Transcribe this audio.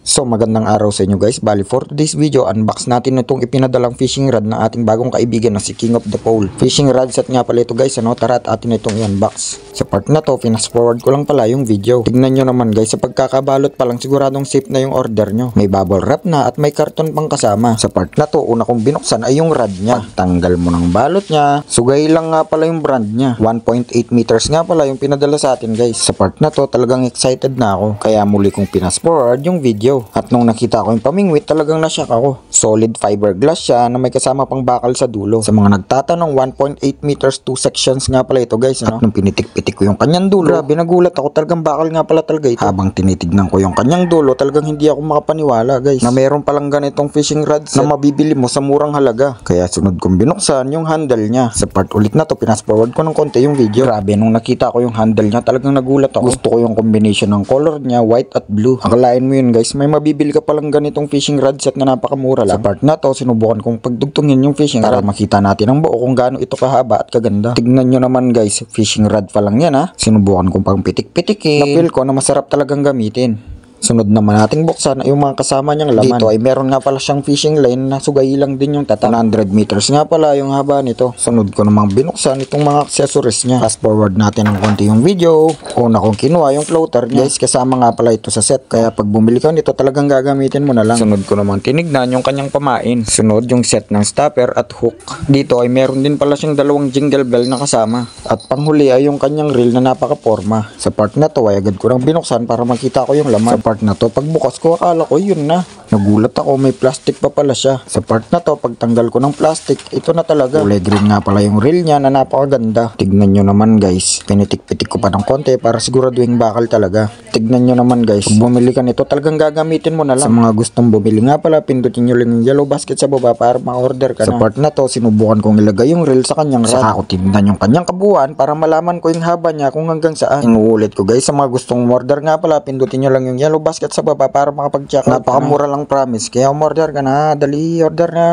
So magandang araw sa inyo guys. Bali for today's video, unbox natin itong ipinadalang fishing rod ng ating bagong kaibigan na si King of the Pole. Fishing rod set nga pala ito guys, tara at atin itong i-unbox. Sa part na to, fast forward ko lang pala yung video. Tignan nyo naman guys, sa pagkakabalot pa lang siguradong safe na yung order nyo. May bubble wrap na at may karton pang kasama. Sa part na to, una kong binuksan ay yung rod nya. Tanggal mo ng balot nya. Sugay lang nga pala yung brand nya. 1.8 meters nga pala yung pinadala sa atin guys. Sa part na to, talagang excited na ako. Kaya muli kong fast forward yung video. At nung nakita ko yung pamingwit, talagang nashock ako. Solid fiberglass siya na may kasama pang bakal sa dulo. Sa mga nagtatanong, 1.8 meters, 2 sections nga pala ito guys. At nung pinitik-pitik ko yung kanyang dulo, grabe nagulat ako, talagang bakal nga pala talaga ito. Habang tinitignan ko yung kanyang dulo, talagang hindi ako makapaniwala guys, na meron palang ganitong fishing rod set na mabibili mo sa murang halaga. Kaya sunod kong binuksan yung handle niya. Sa part ulit na to, fast forward ko ng konti yung video. Grabe, nung nakita ko yung handle niya, talagang nagulat ako. Gusto ko yung combination ng color niya, white at blue. Akalain mo yun guys, may mabibili ka palang ganitong fishing rod set na napakamura lang. Sa part na to, sinubukan kong pagdugtungin yung fishing rod para makita natin ang buo kung gaano ito kahaba at kaganda. Tignan nyo naman guys, fishing rod pa lang yan ha. Sinubukan kong pang pitik-pitikin. Napil ko na masarap talagang gamitin. Sunod naman nating buksan ay yung mga kasama niyang laman. Dito ay meron nga pala siyang fishing line na sugay lang din yung tatak. 100 meters nga pala yung haba nito. Sunod ko namang binuksan itong mga accessories niya. Fast forward natin ng konti yung video. Una kong kinuha yung floater niya. Guys, kasama nga pala ito sa set. Kaya pag bumili ka nito, talagang gagamitin mo na lang. Sunod ko namang tinignan yung kanyang pamain. Sunod yung set ng stopper at hook. Dito ay meron din pala siyang dalawang jingle bell na kasama. At panghuli ay yung kanyang reel na napaka-forma. Sa part na to ay agad ko nang binuksan para makita ko yung laman. Sa part na to, pagbukas ko akala ko yun na. Nagulat ako, may plastic pa pala siya. Sa part na to, pagtanggal ko ng plastic, ito na talaga. Kulay green nga pala yung reel niya na napakaganda. Tignan nyo naman guys, pinitik-pitik ko pa ng konti para siguraduhin bakal talaga. Tignan nyo naman guys, kung bumili ka nito, talagang gagamitin mo na lang. Sa mga gustong bumili nga pala, pindutin nyo lang yung yellow basket sa baba para ma-order ka na. Sa part na to, sinubukan kong ilagay yung reel sa kanyang rod. Saka ko tignan yung kanyang kabuuan para malaman ko yung haba niya kung hanggang saan. Inuulit ko guys, sa mga gustong order nga pala, pindutin nyo lang yung yellow basket sa baba para makapag-check. Napakamura lang promise. Kaya umorder ka na. Dali, order na.